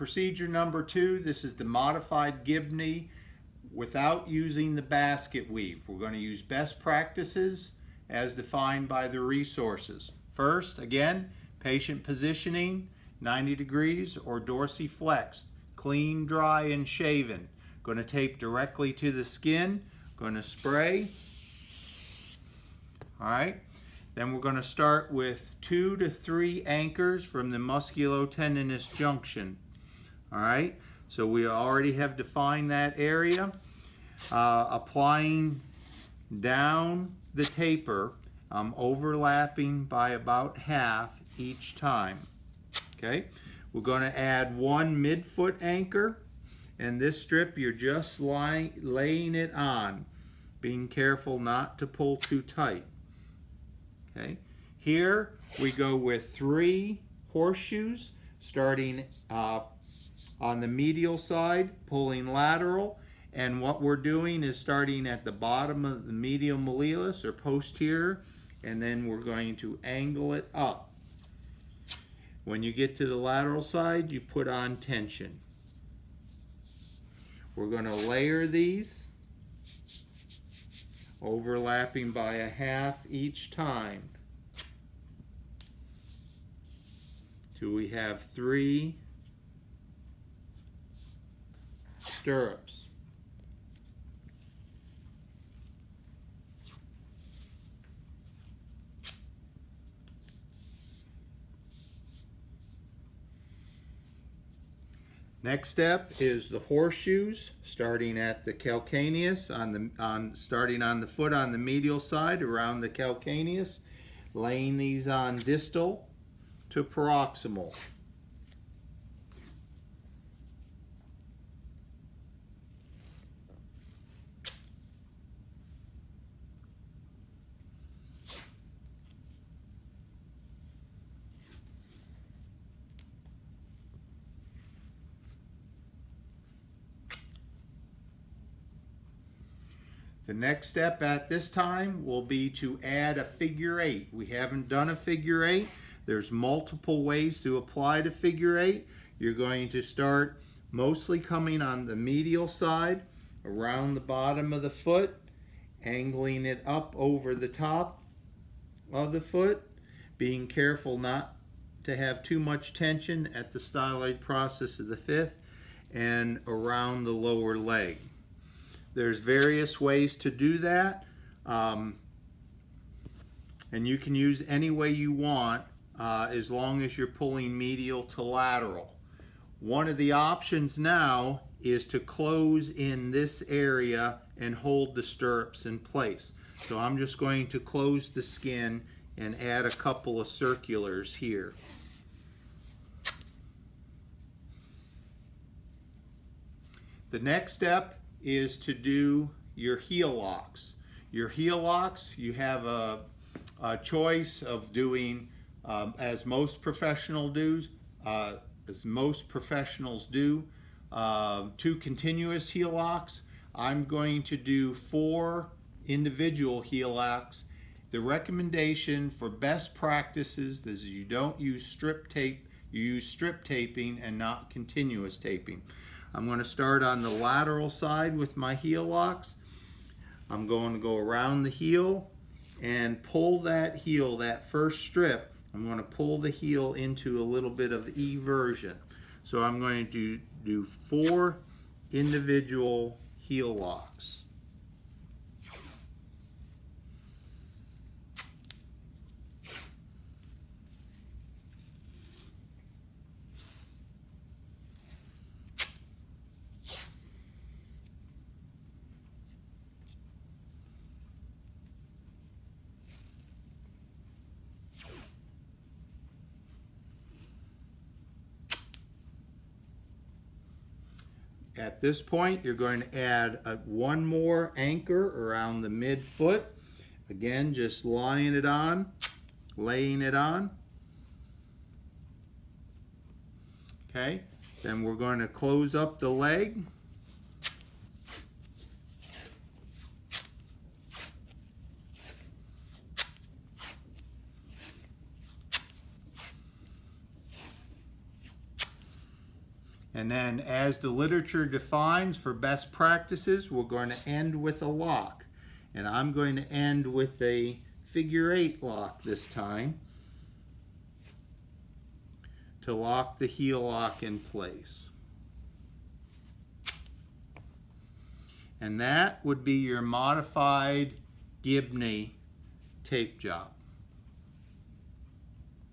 procedure number 2, this is the modified Gibney without using the basket weave. We're going to use best practices as defined by the resources. First, again, patient positioning, 90 degrees or dorsiflexed, clean, dry, and shaven. Going to tape directly to the skin, going to spray. All right. Then we're going to start with 2 to 3 anchors from the musculotendinous junction. All right, so we already have defined that area. Applying down the taper, overlapping by about half each time. Okay, we're going to add 1 midfoot anchor, and this strip you're just laying it on, being careful not to pull too tight. Okay. Here we go with 3 horseshoes, starting on the medial side, pulling lateral, and what we're doing is starting at the bottom of the medial malleolus or posterior, and then we're going to angle it up. When you get to the lateral side, you put on tension. We're going to layer these, overlapping by a half each time, till we have 3 stirrups. Next step is the horseshoes, starting at the calcaneus, starting on the foot on the medial side around the calcaneus, laying these on distal to proximal. The next step at this time will be to add a figure 8. We haven't done a figure 8. There's multiple ways to apply to figure 8. You're going to start mostly coming on the medial side, around the bottom of the foot, angling it up over the top of the foot, being careful not to have too much tension at the styloid process of the 5th, and around the lower leg. There's various ways to do that, and you can use any way you want as long as you're pulling medial to lateral. One of the options now is to close in this area and hold the stirrups in place. So I'm just going to close the skin and add a couple of circulars here. The next step is to do your heel locks. Your heel locks, you have a choice of doing as most professionals do, 2 continuous heel locks. I'm going to do 4 individual heel locks. The recommendation for best practices is you don't use strip tape, you use strip taping and not continuous taping. I'm going to start on the lateral side with my heel locks. I'm going to go around the heel and pull that heel, that first strip. I'm going to pull the heel into a little bit of eversion. So I'm going to do 4 individual heel locks. At this point, you're going to add 1 more anchor around the midfoot. Again, just laying it on. Okay, then we're going to close up the leg. And then as the literature defines for best practices, we're going to end with a lock. And I'm going to end with a figure 8 lock this time to lock the heel lock in place. And that would be your modified Gibney tape job.